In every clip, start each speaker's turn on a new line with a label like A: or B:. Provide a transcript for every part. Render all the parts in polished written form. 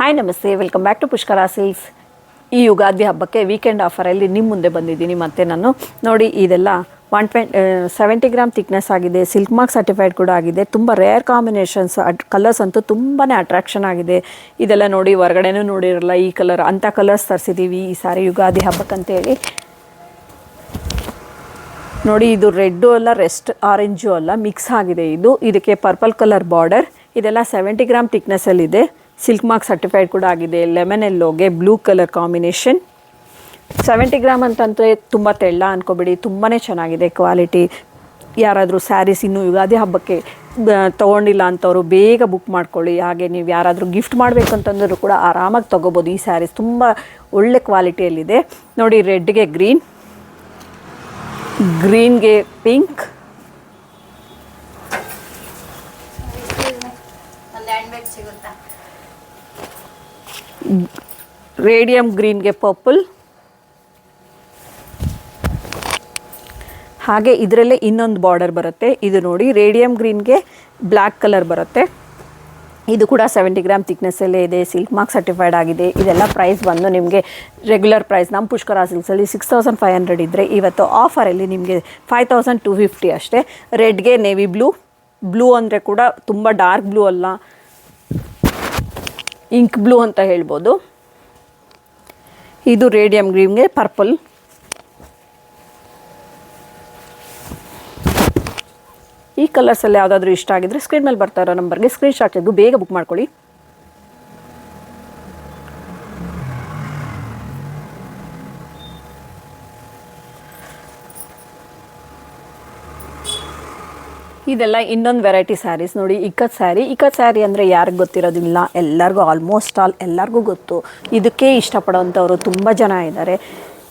A: Hi ನಮಸ್ತೆ, welcome back to Pushkara Silks. ಈ ಯುಗಾದಿ ಹಬ್ಬಕ್ಕೆ ವೀಕೆಂಡ್ ಆಫರಲ್ಲಿ ನಿಮ್ಮ ಮುಂದೆ ಬಂದಿದ್ದೀನಿ. ಮತ್ತು ನಾನು ನೋಡಿ, ಇದೆಲ್ಲ 170 ಗ್ರಾಮ್ ಥಿಕ್ನೆಸ್ ಆಗಿದೆ, ಸಿಲ್ಕ್ ಮಾರ್ಕ್ ಸರ್ಟಿಫೈಡ್ ಕೂಡ ಆಗಿದೆ. ತುಂಬ ರೇರ್ ಕಾಂಬಿನೇಷನ್ಸ್, ಕಲರ್ಸ್ ಅಂತೂ ತುಂಬಾ ಅಟ್ರಾಕ್ಷನ್ ಆಗಿದೆ. ಇದೆಲ್ಲ ನೋಡಿ, ಹೊರಗಡೆನೂ ನೋಡಿರಲ್ಲ ಈ ಕಲರ್, ಅಂಥ ಕಲರ್ಸ್ ತರಿಸಿದ್ದೀವಿ ಈ ಸಾರಿ ಯುಗಾದಿ ಹಬ್ಬಕ್ಕಂತೇಳಿ. ನೋಡಿ, ಇದು ರೆಡ್ಡು ಅಲ್ಲ, ರೆಸ್ಟ್ ಆರೆಂಜು ಅಲ್ಲ, ಮಿಕ್ಸ್ ಆಗಿದೆ. ಇದಕ್ಕೆ ಪರ್ಪಲ್ ಕಲರ್ ಬಾರ್ಡರ್. ಇದೆಲ್ಲ 70 ಗ್ರಾಮ್ ಥಿಕ್ನೆಸ್ಸಲ್ಲಿದೆ, ಸಿಲ್ಕ್ ಮಾರ್ಕ್ ಸರ್ಟಿಫೈಡ್ ಕೂಡ ಆಗಿದೆ. ಲೆಮನ್ ಎಲ್ಲೋಗೆ ಬ್ಲೂ ಕಲರ್ ಕಾಂಬಿನೇಷನ್. 70 ಗ್ರಾಮ್ ಅಂತಂದರೆ ತುಂಬ ತೆಳ್ಳ ಅಂದ್ಕೊಬೇಡಿ, ತುಂಬಾ ಚೆನ್ನಾಗಿದೆ ಕ್ವಾಲಿಟಿ. ಯಾರಾದರೂ ಸ್ಯಾರೀಸ್ ಇನ್ನೂ ಯುಗಾದಿ ಹಬ್ಬಕ್ಕೆ ತೊಗೊಂಡಿಲ್ಲ ಅಂಥವ್ರು ಬೇಗ ಬುಕ್ ಮಾಡ್ಕೊಳ್ಳಿ. ಹಾಗೆ ನೀವು ಯಾರಾದರೂ ಗಿಫ್ಟ್ ಮಾಡಬೇಕಂತಂದ್ರೂ ಕೂಡ ಆರಾಮಾಗಿ ತೊಗೋಬೋದು. ಈ ಸ್ಯಾರೀಸ್ ತುಂಬ ಒಳ್ಳೆ ಕ್ವಾಲಿಟಿಯಲ್ಲಿದೆ. ನೋಡಿ, ರೆಡ್ಗೆ ಗ್ರೀನ್, ಗ್ರೀನ್ಗೆ ಪಿಂಕ್, ರೇಡಿಯಂ ಗ್ರೀನ್ಗೆ ಪರ್ಪಲ್, ಹಾಗೆ ಇದರಲ್ಲೇ ಇನ್ನೊಂದು ಬಾರ್ಡರ್ ಬರುತ್ತೆ. ಇದು ನೋಡಿ, ರೇಡಿಯಂ ಗ್ರೀನ್ಗೆ ಬ್ಲ್ಯಾಕ್ ಕಲರ್ ಬರುತ್ತೆ. ಇದು ಕೂಡ 70 ಗ್ರಾಮ್ ಥಿಕ್ನೆಸ್ಸಲ್ಲೇ ಇದೆ, ಸಿಲ್ಕ್ ಮಾರ್ಕ್ ಸರ್ಟಿಫೈಡ್ ಆಗಿದೆ. ಇದೆಲ್ಲ ಪ್ರೈಸ್ ಬಂದು ನಿಮಗೆ ರೆಗ್ಯುಲರ್ ಪ್ರೈಸ್ ನಮ್ಮ ಪುಷ್ಕರ ಸಿಲ್ಕ್ಸಲ್ಲಿ 6500 ಇದ್ದರೆ ಇವತ್ತು ಆಫರಲ್ಲಿ ನಿಮಗೆ 5250 ಅಷ್ಟೇ. ರೆಡ್ಗೆ ನೇವಿ ಬ್ಲೂ, ಬ್ಲೂ ಅಂದರೆ ಕೂಡ ತುಂಬ ಡಾರ್ಕ್ ಬ್ಲೂ ಅಲ್ಲ, ಇಂಕ್ ಬ್ಲೂ ಅಂತ ಹೇಳ್ಬೋದು. ಇದು ರೇಡಿಯಂ ಗ್ರೀನ್ಗೆ ಪರ್ಪಲ್. ಈ ಕಲರ್ಸಲ್ಲಿ ಯಾವುದಾದ್ರೂ ಇಷ್ಟ ಆಗಿದ್ರೆ ಸ್ಕ್ರೀನ್ ಮೇಲೆ ಬರ್ತಾ ಇರೋ ನಂಬರ್ಗೆ ಸ್ಕ್ರೀನ್ ಶಾಟ್ ತೆಗೆದು ಬೇಗ ಬುಕ್ ಮಾಡ್ಕೊಳ್ಳಿ. ಇದೆಲ್ಲ ಇನ್ನೊಂದು ವೆರೈಟಿ ಸ್ಯಾರೀಸ್ ನೋಡಿ. ಇಕ್ಕತ್ ಸ್ಯಾರಿ ಅಂದರೆ ಯಾರಿಗೆ ಗೊತ್ತಿರೋದಿಲ್ಲ, ಎಲ್ಲರಿಗೂ ಆಲ್ಮೋಸ್ಟ್ ಎಲ್ಲರಿಗೂ ಗೊತ್ತು. ಇದಕ್ಕೆ ಇಷ್ಟಪಡೋವಂಥವ್ರು ತುಂಬ ಜನ ಇದ್ದಾರೆ.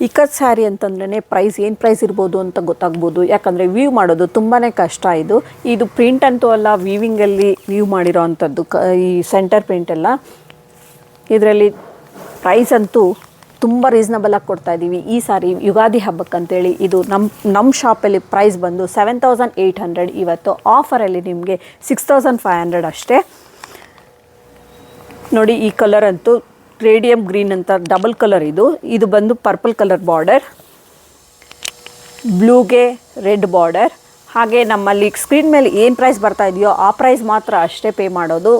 A: ಇಕ್ಕತ್ ಸ್ಯಾರಿ ಅಂತಂದ್ರೆ ಏನು ಪ್ರೈಸ್ ಇರ್ಬೋದು ಅಂತ ಗೊತ್ತಾಗ್ಬೋದು. ಯಾಕಂದರೆ ವ್ಯೂ ಮಾಡೋದು ತುಂಬಾ ಕಷ್ಟ. ಇದು ಪ್ರಿಂಟ್ ಅಂತೂ ಅಲ್ಲ, ವೀವಿಂಗಲ್ಲಿ ವ್ಯೂ ಮಾಡಿರೋ ಅಂಥದ್ದು, ಈ ಸೆಂಟರ್ ಪ್ರಿಂಟ್ ಎಲ್ಲ. ಇದರಲ್ಲಿ ಪ್ರೈಸ್ ಅಂತೂ ತುಂಬ ರೀಸನಬಲಾಗಿ ಕೊಡ್ತಾಯಿದ್ದೀವಿ ಈ ಸಾರಿ ಯುಗಾದಿ ಹಬ್ಬಕ್ಕಂತೇಳಿ. ಇದು ನಮ್ಮ ಶಾಪಲ್ಲಿ ಪ್ರೈಸ್ ಬಂದು 7800. ಇವತ್ತು ಆಫರಲ್ಲಿ ನಿಮಗೆ 6500 ಅಷ್ಟೇ. ನೋಡಿ, ಈ ಕಲರ್ ಅಂತೂ ರೇಡಿಯಂ ಗ್ರೀನ್ ಅಂತ ಡಬಲ್ ಕಲರ್. ಇದು ಬಂದು ಪರ್ಪಲ್ ಕಲರ್ ಬಾರ್ಡರ್, ಬ್ಲೂಗೆ ರೆಡ್ ಬಾರ್ಡರ್. ಹಾಗೆ ನಮ್ಮಲ್ಲಿ ಸ್ಕ್ರೀನ್ ಮೇಲೆ ಏನು ಪ್ರೈಸ್ ಬರ್ತಾ ಇದೆಯೋ ಆ ಪ್ರೈಸ್ ಮಾತ್ರ ಅಷ್ಟೇ ಪೇ ಮಾಡೋದು.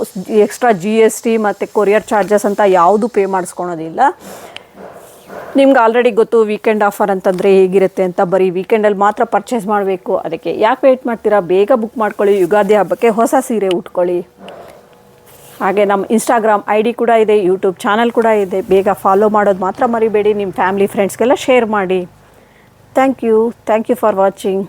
A: ಎಕ್ಸ್ಟ್ರಾ GST ಮತ್ತು ಕೊರಿಯರ್ ಚಾರ್ಜಸ್ ಅಂತ ಯಾವುದು ಪೇ ಮಾಡಿಸ್ಕೊಳೋದಿಲ್ಲ. ನಿಮ್ಗೆ ಆಲ್ರೆಡಿ ಗೊತ್ತು ವೀಕೆಂಡ್ ಆಫರ್ ಅಂತಂದರೆ ಹೇಗಿರುತ್ತೆ ಅಂತ. ಬರೀ ವೀಕೆಂಡಲ್ಲಿ ಮಾತ್ರ ಪರ್ಚೇಸ್ ಮಾಡಬೇಕು. ಅದಕ್ಕೆ ಯಾಕೆ ವೆಯ್ಟ್ ಮಾಡ್ತೀರಾ, ಬೇಗ ಬುಕ್ ಮಾಡ್ಕೊಳ್ಳಿ. ಯುಗಾದಿ ಹಬ್ಬಕ್ಕೆ ಹೊಸ ಸೀರೆ ಉಟ್ಕೊಳ್ಳಿ. ಹಾಗೆ ನಮ್ಮ ಇನ್ಸ್ಟಾಗ್ರಾಮ್ ID ಕೂಡ ಇದೆ, ಯೂಟ್ಯೂಬ್ ಚಾನಲ್ ಕೂಡ ಇದೆ. ಬೇಗ ಫಾಲೋ ಮಾಡೋದು ಮಾತ್ರ ಮರಿಬೇಡಿ. ನಿಮ್ಮ ಫ್ಯಾಮಿಲಿ ಫ್ರೆಂಡ್ಸ್ಗೆಲ್ಲ ಶೇರ್ ಮಾಡಿ. Thank you for watching.